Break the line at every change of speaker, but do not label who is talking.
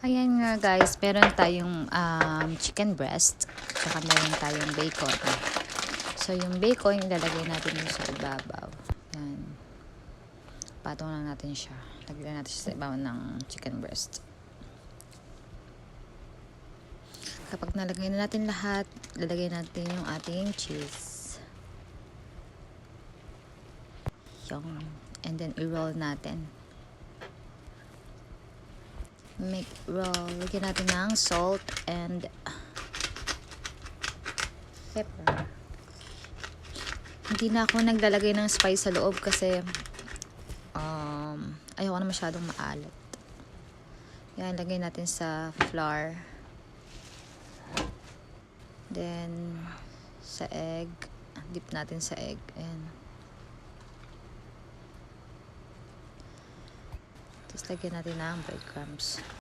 Ayan nga guys, meron tayong chicken breast, saka meron tayong bacon. So yung bacon, ilalagay natin yung sa ibabaw. Yan. Patong lang natin siya. Lagyan natin siya sa ibabaw ng chicken breast. Kapag nalagay na natin lahat, lalagay natin yung ating cheese. Yung, and then i-roll natin. Make roll. Lagyan natin ng salt and pepper. Hindi na ako naglalagay ng spice sa loob kasi ayoko na masyadong maalat. Yan, lagay natin sa flour. Then sa egg, dip natin sa egg. Ayan. Tapos lagyan natin ng breadcrumbs.